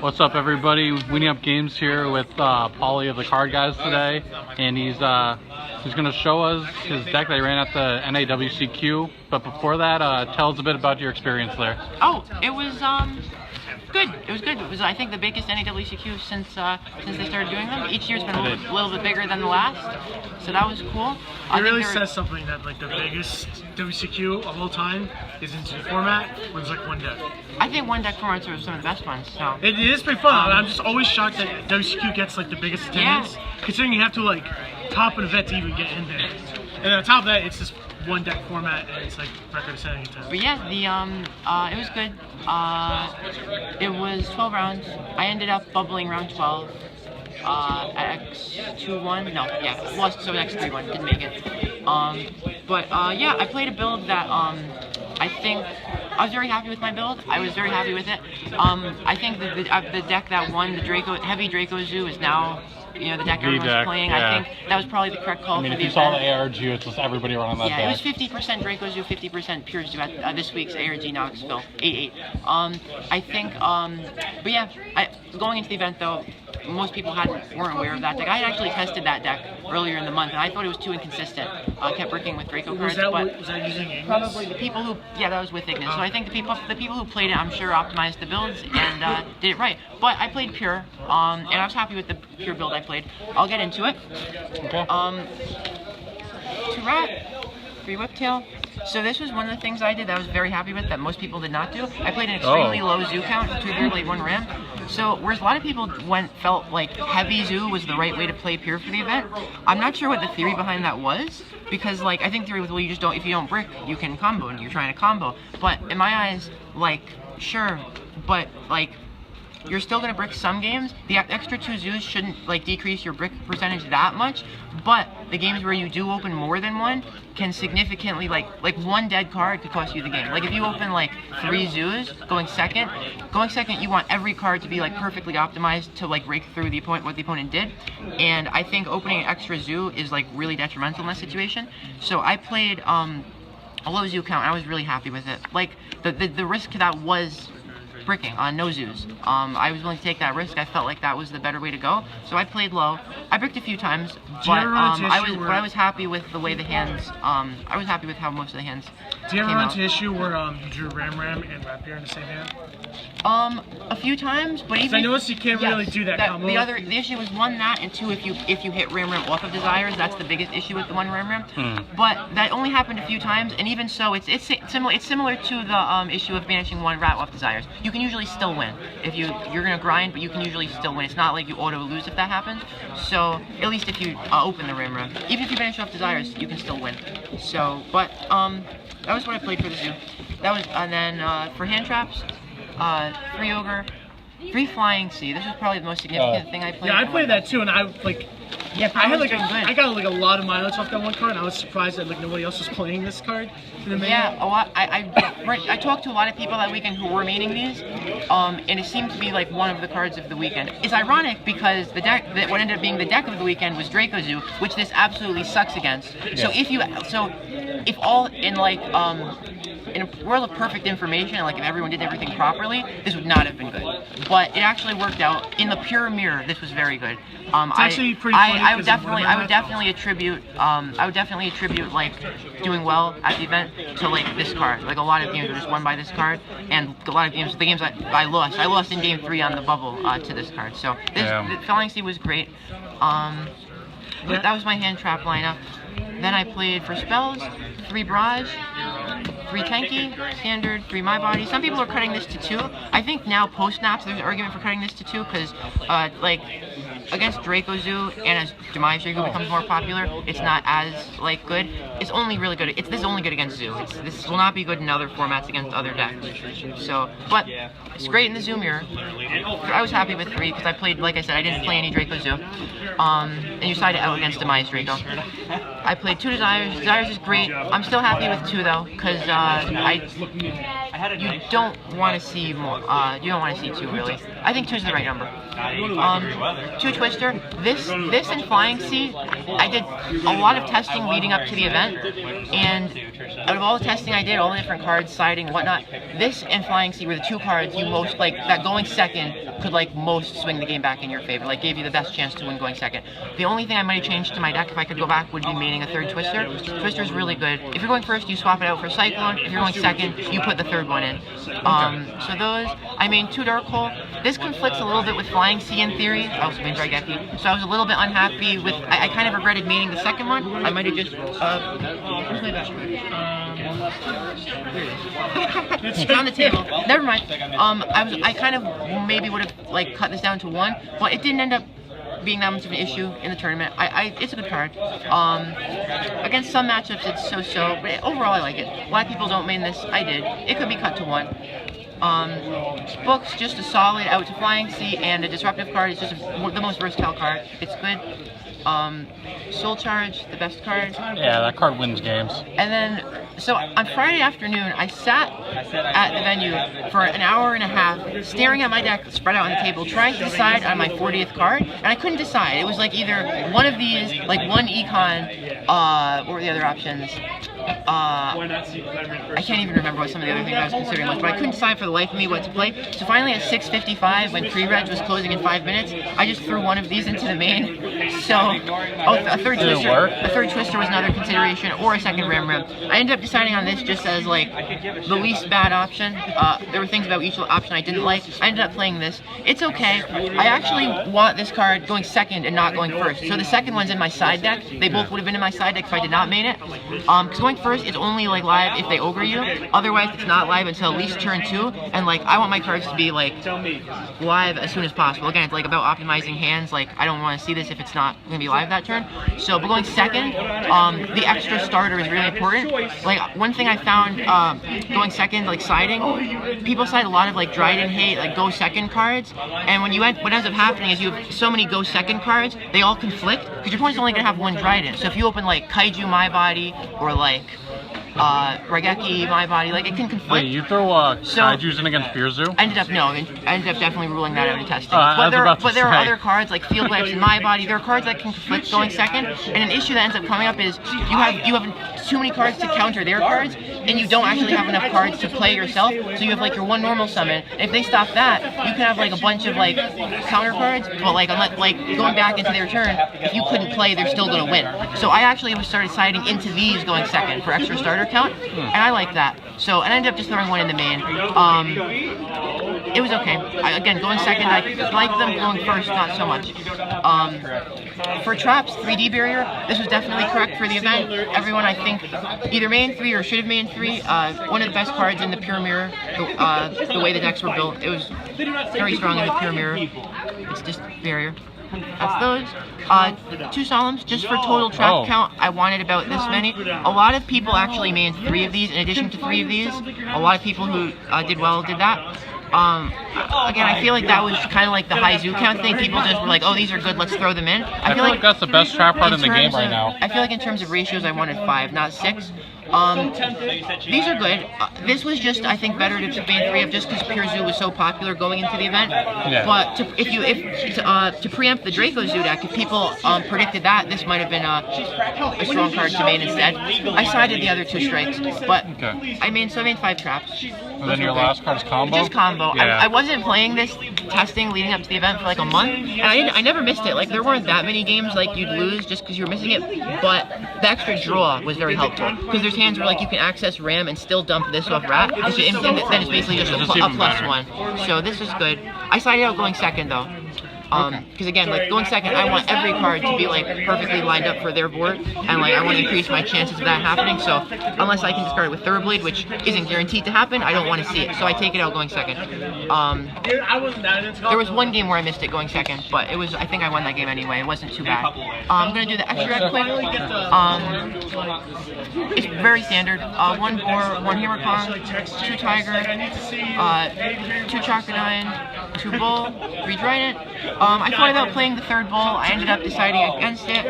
What's up, everybody? Weenie Up Games here with Paulie of the Card Guyz today, and he's going to show us his deck that he ran at the NAWCQ. But before that, tell us a bit about your experience there. Oh, it was good. It was good. It was, I think, the biggest NAWCQ since they started doing them. Each year's been a little bit bigger than the last, so that was cool. It really says something that like the biggest WCQ of all time is in format with like one deck. I think one deck formats are some of the best ones. So it is pretty fun. I'm just always shocked that WCQ gets like the biggest attendance, considering you have to like top an event to even get in there. And on top of that, it's just one deck format, and it's like record-setting attendance. But yeah, it was good. It was 12 rounds. I ended up bubbling round 12 at X2-1. No, yeah, lost, so X3-1, didn't make it. Yeah, I played a build that I think I was very happy with my build. I was very happy with it. I think that the deck that won the heavy Draco Zoo is now, you know, the deck everyone's playing. Yeah. I think that was probably the correct call for the event. If you saw the ARG, it's just everybody running that deck. Yeah, it was 50% Draco Zoo, 50% Pure Zoo at this week's ARG NAWCQ 8-8. I think, but yeah, going into the event though, most people weren't aware of that deck. I had actually tested that deck earlier in the month, and I thought it was too inconsistent. I kept working with Draco cards, was that using Ignis? Probably the people who, yeah, that was with Ignis. So I think the people who played it, I'm sure, optimized the builds and did it right. But I played Pure, and I was happy with the Pure build I played. I'll get into it. Okay. 2 Rat, 3 Whiptail. So this was one of the things I did that I was very happy with that most people did not do. I played an extremely low zoo count, 2 Beer Blade, 1 Ram. So whereas a lot of people felt like heavy zoo was the right way to play Pure for the event, I'm not sure what the theory behind that was, because like I think the theory was, well, you just don't, if you don't brick, you can combo, and you're trying to combo. But in my eyes, like, sure, but like, you're still going to brick some games. The extra 2 zoos shouldn't like decrease your brick percentage that much, but the games where you do open more than one can significantly, like one dead card could cost you the game. Like if you open like 3 zoos going second, you want every card to be like perfectly optimized to like break through what the opponent did. And I think opening an extra zoo is like really detrimental in that situation. So I played a low zoo count, and I was really happy with it. Like the risk to that was bricking on no zoos. I was willing to take that risk. I felt like that was the better way to go. So I played low. I bricked a few times, but I was happy with the way the hands. I was happy with how most of the hands. Do you ever run into an issue where you drew Ram and Rapier in the same hand? A few times, but even I noticed you can't really do that combo. The issue was 1, that, and 2, if you hit Ram off of Desires, that's the biggest issue with the 1 Ram. But that only happened a few times, and even so, it's similar to the issue of banishing 1 Rat off Desires. You can usually still win if you're gonna grind, but you can usually still win. It's not like you auto lose if that happens. So at least if you open the Ram, even if you banish off Desires, you can still win. So, but that was what I played for the zoo. That was, and then for hand traps, 3 Ogre, 3 Flying Sea. This was probably the most significant thing I played. Yeah, I played that too, and I like. Yeah, I had I got like a lot of mileage off that one card, and I was surprised that like nobody else was playing this card. Yeah, a lot. I talked to a lot of people that weekend who were maining these, and it seemed to be like one of the cards of the weekend. It's ironic because the deck what ended up being the deck of the weekend was Draco Zoo, which this absolutely sucks against. So if all in like in a world of perfect information, like if everyone did everything properly, this would not have been good. But it actually worked out. In the pure mirror, this was very good. It's actually pretty funny. I would definitely attribute like doing well at the event to like this card. Like a lot of games were just won by this card, and a lot of games, the games I lost in game 3 on the bubble to this card. So the Flying Sea was great. But that was my hand trap lineup. Then I played for spells, 3 Barrage, 3 Tenki, Standard, 3 My Body. Some people are cutting this to 2. I think now post-naps there's an argument for cutting this to 2 because like against Draco Zoo and as Demise Draco becomes more popular, it's not as like good. It's only really good. This is only good against Zoo. This will not be good in other formats against other decks. So, but it's great in the Zoo mirror. I was happy with 3 because I played, like I said, I didn't play any Draco Zoo. And you sided out against Demise Draco. I played 2 Desires. Desires is great. I'm still happy with 2 though, because you don't want to see more. You don't want to see 2 really. I think 2 is the right number. 2 Twister. This and Flying Sea, I did a lot of testing leading up to the event, and out of all the testing I did, all the different cards, siding, whatnot, this and Flying Sea were the 2 cards you most like. That going second could like most swing the game back in your favor. Like gave you the best chance to win going second. The only thing I might have changed to my deck if I could go back would be maining a 3rd Twister. Twister's really good. If you're going first, you swap it out for Cyclone. If you're going second, you put the 3rd one in. So those, I mean 2 Dark Hole. This conflicts a little bit with Flying Sea in theory. I also made Raigeki, so I was a little bit unhappy with. I kind of regretted maining the 2nd one. I might have just. Where's my back? It's on the table. Never mind. I kind of maybe would have like cut this down to 1, but it didn't end up being that much of an issue in the tournament. It's a good card. Against some matchups it's so-so, but overall I like it. A lot of people don't main this. I did. It could be cut to 1. Book's just a solid out to Flying Sea, and a disruptive card is just the most versatile card. It's good. Soul Charge, the best card. Yeah, that card wins games. And then, so on Friday afternoon, I sat at the venue for an hour and a half, staring at my deck spread out on the table, trying to decide on my 40th card, and I couldn't decide. It was like either one of these, like 1 Econ, what were the other options? I can't even remember what some of the other things I was considering was, but I couldn't decide for the life of me what to play. So finally at 6:55, when pre-reg was closing in 5 minutes, I just threw one of these into the main. So, a 3rd Twister was another consideration, or a 2nd Ram Ram. I ended up deciding on this just as like the least bad option. There were things about each option I didn't like. I ended up playing this. It's okay. I actually want this card going 2nd and not going 1st. So the 2nd one's in my side deck. They both would have been in my side deck if I did not main it. Because going 1st, it's only like live if they ogre you. Otherwise, it's not live until at least turn 2. And like, I want my cards to be like live as soon as possible. Again, it's like about optimizing hands. Like, I don't want to see this if it's not going to be live that turn. So, but going 2nd, the extra starter is really important. Like, one thing I found going 2nd, like siding, people side a lot of like Dryden hate, like go 2nd cards. And what ends up happening is you have so many go 2nd cards, they all conflict because your opponent's only going to have 1 Dryden. So if you open like Kaiju My Body or like Raigeki, My Body, like it can conflict. Wait, you throw Kaijus in against Fear Zoo? I ended up definitely ruling that out in testing. But there are other cards like Field Wipes and My Body. There are cards that can conflict going 2nd, and an issue that ends up coming up is you have too many cards to counter their cards, and you don't actually have enough cards to play yourself. So you have like your 1 normal summon. And if they stop that, you can have like a bunch of like counter cards, but like going back into their turn, if you couldn't play, they're still gonna win. So I actually started siding into these going 2nd for extra starter count, and I like that. So, and I ended up just throwing 1 in the main. It was okay. Again, going 2nd, I like them. Going 1st, not so much. For traps, 3D barrier, this was definitely correct for the event. Everyone, I think, either main 3 or should have main 3. One of the best cards in the Pure Mirror, the way the decks were built. It was very strong in the Pure Mirror. It's just barrier. That's those. 2 Solemns, just for total trap count, I wanted about this many. A lot of people actually made 3 of these in addition to 3 of these. A lot of people who did well did that. Again, I feel like that was kind of like the high zoo count thing. People just were like, oh, these are good, let's throw them in. I feel like that's the best trap card in the game right now. I feel like in terms of ratios, I wanted 5, not 6. These are good. This was just, I think, better to main 3 of just because Pure Zoo was so popular going into the event. Yeah. But to preempt the Draco Zoodiac, if people predicted that, this might have been a strong card to main instead. I sided the other 2 strikes, but I made 5 traps. And then your last card's combo? Just combo. Yeah. I wasn't playing this testing leading up to the event for like a month, and I never missed it. Like, there weren't that many games like you'd lose just because you were missing it, but the extra draw was very helpful because there's hands where like you can access Ram and still dump this off Rat, then it's basically just a +1. So this is good. I sided out going 2nd though. Because again, like going 2nd, I want every card to be like perfectly lined up for their board, and like I want to increase my chances of that happening. So unless I can discard it with Thoroughblade, which isn't guaranteed to happen, I don't want to see it. So I take it out going 2nd. There was 1 game where I missed it going 2nd, but it was, I think I won that game anyway. It wasn't too bad. I'm gonna do the extra quick. It's very standard. 1 Boar, 1 Hammer Kong, 2 Tiger, 2 Chocodine. 2 bull, 3 trident. I thought about playing the 3rd bull. I ended up deciding against it.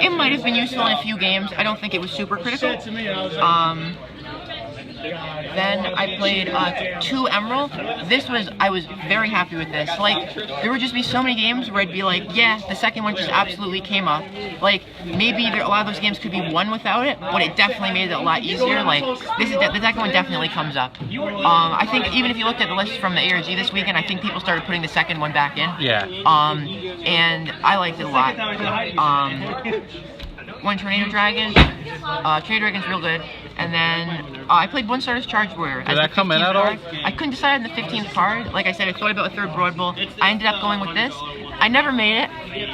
It might have been useful in a few games. I don't think it was super critical. Then I played 2 Emerald. I was very happy with this. Like, there would just be so many games where I'd be like, yeah, the second one just absolutely came up. Like, maybe a lot of those games could be won without it, but it definitely made it a lot easier. Like, the second one definitely comes up. I think even if you looked at the list from the ARG this weekend, I think people started putting the second one back in. Yeah. And I liked it a lot. One Tornado Dragon. Tornado Dragon's real good. And then I played 1 Stardust Charge Warrior. Did that come in at all? I couldn't decide on the 15th card. Like I said, I thought about a 3rd Broad Bull. I ended up going with this. I never made it.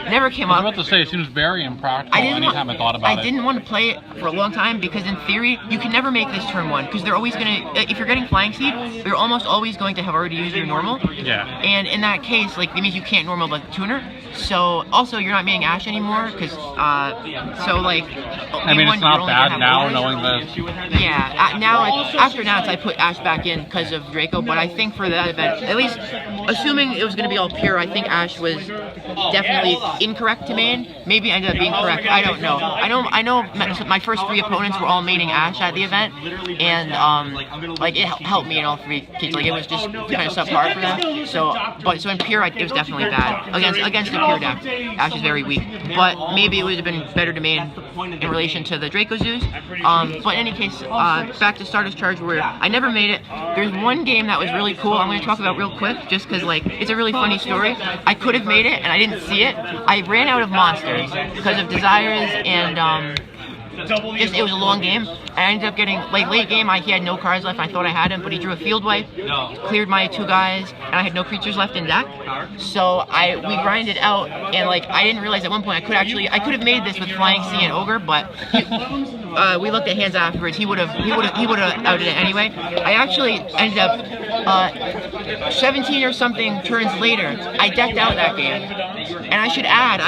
Never came up. I was about to say, it seems very impractical anytime I thought about it. I didn't want to play it for a long time because in theory, you can never make this turn 1 because they're always going to, if you're getting Flying Seed, you're almost always going to have already used your normal. Yeah. And in that case, like, it means you can't normal the tuner. So, also, you're not making Ash anymore because, so, like, I mean, it's not bad now knowing this. Yeah, after Nats, I put Ash back in because of Draco, but I think for that event, at least, assuming it was going to be all pure, I think Ash was definitely incorrect to main. Maybe I ended up being correct. I don't know. I know my first 3 opponents were all maining Ash at the event, and like it helped me in all 3 cases. Like it was just kind of subpar for them. So in pure, it was definitely bad against the pure deck. Ash is very weak, but maybe it would have been better to main in relation to the Draco Zoos. But in any case, back to Stardust Charge Warrior. I never made it. There's one game that was really cool. I'm going to talk about real quick, just because like it's a really funny story. I could have made it, and I didn't see it. I ran out of monsters because of Desires and just it was a long game. I ended up getting like late game. He had no cards left. I thought I had him, but he drew a field wipe, cleared my 2 guys, and I had no creatures left in deck. So we grinded out, and like I didn't realize at one point I could have made this with Flying Sea and Ogre, but we looked at hands afterwards. He would have outed it anyway. I actually ended up 17 or something turns later. I decked out that game, and I should add.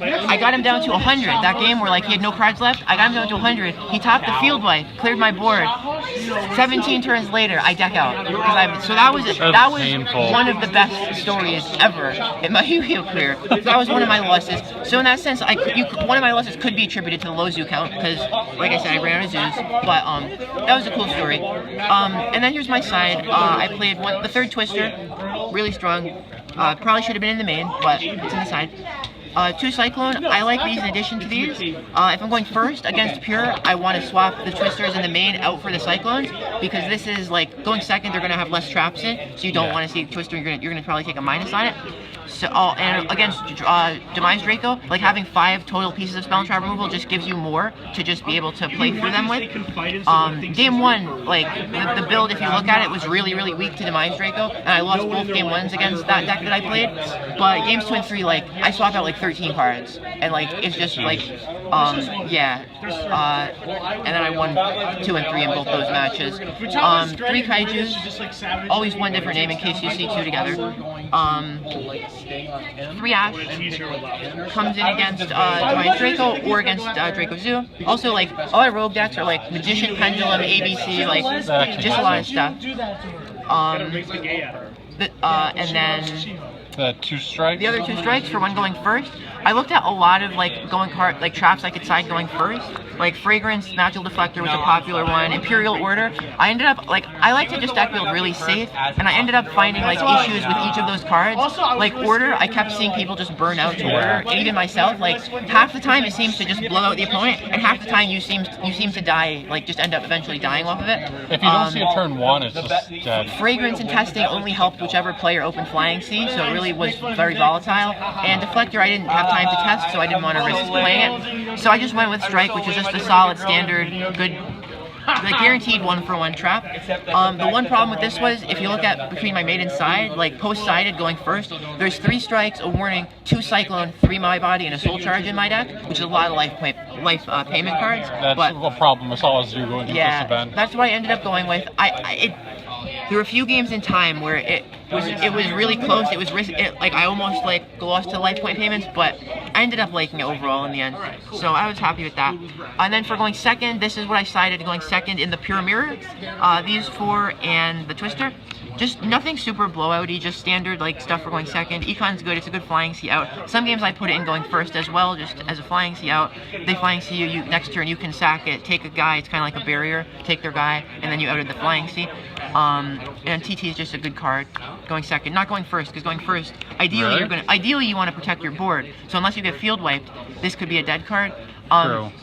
I got him down to 100. That game where like he had no cards left, I got him down to 100. He topped the field wipe, cleared my board. 17 turns later, I deck out. So that was painful. One of the best stories ever in my Yugioh career. So that was one of my losses. So in that sense, one of my losses could be attributed to the low zoo count because, like I said, I ran out of zoos. But that was a cool story. And then here's my side. I played the 3rd Twister, really strong. Probably should have been in the main, but it's in the side. 2 Cyclone, I like these in addition to these. If I'm going first against Pure, I want to swap the Twisters in the main out for the Cyclones, because this is like, going second, they're going to have less traps in, so you don't want to see Twister, you're going to probably take a minus on it. So, and against Demise Draco, like having 5 total pieces of spell and trap removal just gives you more to just be able to play through them with. Game 1, like the build, if you look at it, was really, really weak to Demise Draco, and I lost both game 1s against that deck that I played. But games 2 and 3, like I swapped out like 13 cards, and like it's just like, yeah. And then I won 2 and 3 in both those matches. 3 Kaijus, always one different name in case you see 2 together. 3 Ash comes in against Demise Draco or against Draco Zoo. Also, like a lot of rogue decks are like Magician, Pendulum, ABC, like just a lot of stuff. And then the 2 strikes. The other 2 strikes for one going first. I looked at a lot of like traps I could side going first. Like Fragrance, Magical Deflector was a popular one. Imperial Order. I ended up I like to just deck build really safe, and I ended up finding like issues with each of those cards. Like Order, I kept seeing people just burn out to Order, and even myself. Like half the time it seems to just blow out the opponent, and half the time you seem to die, like just end up eventually dying off of it. If you don't see a turn 1, it's just dead. Fragrance and Testing only helped whichever player opened Flying Sea, so it really was very volatile. And Deflector, I didn't have time to test, so I didn't want to risk playing it. So I just went with Strike, which is just a solid, standard, good, like guaranteed 1-for-1 trap. The one problem with this was, if you look at between my maiden side, like post-sided going first, there's 3 strikes, a warning, 2 Cyclone, 3 My Body, and a Soul Charge in my deck, which is a lot of life payment cards. That's a problem. It's always you going to this event. That's what I ended up going with. There were a few games in time where it was really close. It was like I almost like lost to life point payments, but I ended up liking it overall in the end. So I was happy with that. And then for going second, this is what I decided going second in the Pure Mirror. These 4 and the Twister. Just nothing super blowout-y, just standard like stuff for going second. Econ's good, it's a good flying C out. Some games I put it in going first as well, just as a flying C out. They flying C you next turn, you can sack it, take a guy, it's kind of like a barrier, take their guy, and then you outed the flying C. And TT is just a good card, going second, not going first, because going first, ideally you want to protect your board. So unless you get field wiped, this could be a dead card.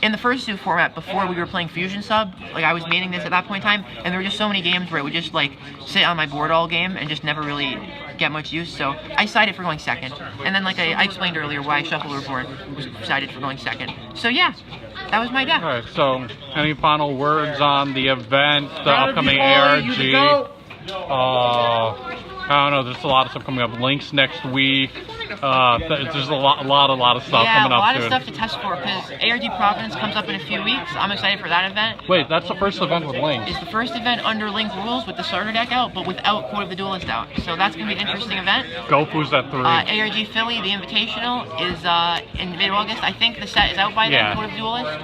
In the first Zoo format, before we were playing Fusion Sub, like I was maining this at that point in time, and there were just so many games where it would just like sit on my board all game and just never really get much use. So I decided for going second, and then like I explained earlier why I shuffled our board, was decided for going second. So yeah, that was my deck. Alright, so any final words on the event, the upcoming ARG? I don't know, there's a lot of stuff coming up. Links next week. There's a lot of stuff coming up. Yeah, a lot of stuff to test for, because ARG Providence comes up in a few weeks. I'm excited for that event. Wait, that's the first event with Links. It's the first event under Link rules with the starter deck out, but without Code of the Duelist out. So that's going to be an interesting event. Gofu's at 3. ARG Philly, the Invitational, is in mid-August. I think the set is out by then, Code of the Duelist.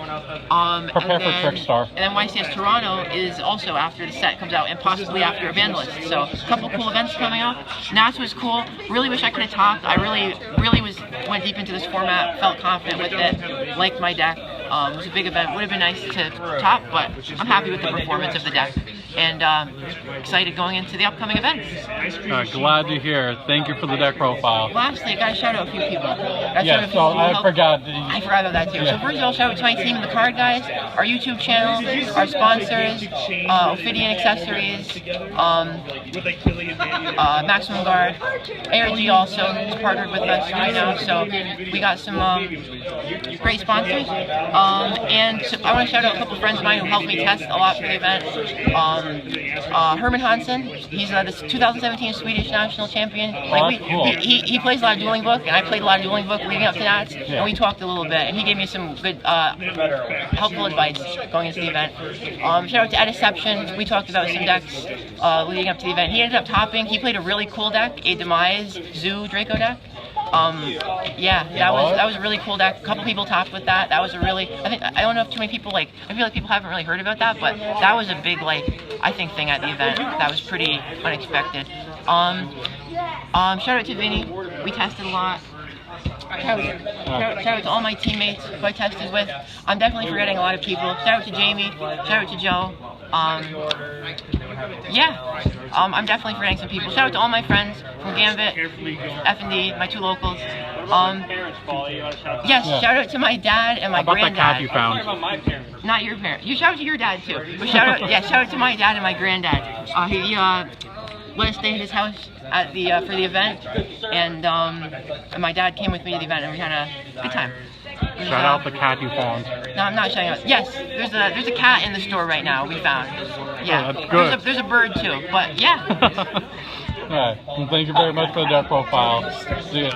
Prepare for Trickstar. And then YCS Toronto is also after the set comes out, and possibly after a Vandalist. So a couple cool events coming up. NAWCQ was cool. Really wish I could have talked. I really went deep into this format, felt confident with it, liked my deck. It was a big event. Would have been nice to top, but I'm happy with the performance of the deck, and excited going into the upcoming events. Glad to hear. Thank you for the deck profile. Lastly, I got to shout out a few people. I forgot. I forgot about that too. So first of all, shout out to my team, the Card Guyz, our YouTube channel, our sponsors, Ophidian Accessories, Maximum Guard, ARG also is partnered with us right now, so we got some great sponsors. And so I want to shout out a couple friends of mine who helped me test a lot for the event. Herman Hansen, he's the 2017 Swedish national champion. Like he plays a lot of Dueling Book, and I played a lot of Dueling Book leading up to that, and we talked a little bit, and he gave me some good, helpful advice going into the event. Shout out to Ediception, we talked about some decks leading up to the event. He ended up topping, he played a really cool deck, a Demise Zoo Draco deck. That was a really cool deck. A couple people topped with that. That was a really, I don't know if too many people, like, I feel like people haven't really heard about that, but that was a big, like, I think thing at the event. That was pretty unexpected. Shout out to Vinny. We tested a lot. Shout out to all my teammates who I tested with. I'm definitely forgetting a lot of people. Shout out to Jamie. Shout out to Joe. I'm definitely forgetting some people. Shout out to all my friends from Gambit, F&D, my 2 locals. Shout out to my dad and my granddad. How about that cat you found? Not your parents. You shout out to your dad too. But shout out to my dad and my granddad. He let us stay at his house at for the event, and my dad came with me to the event, and we had a good time. Shout out the cat you found. No, I'm not shouting out. Yes, there's a cat in the store right now. We found. Yeah, oh, that's good. There's a bird too, but yeah. All right. Well, thank you very much for the deck profile. See ya.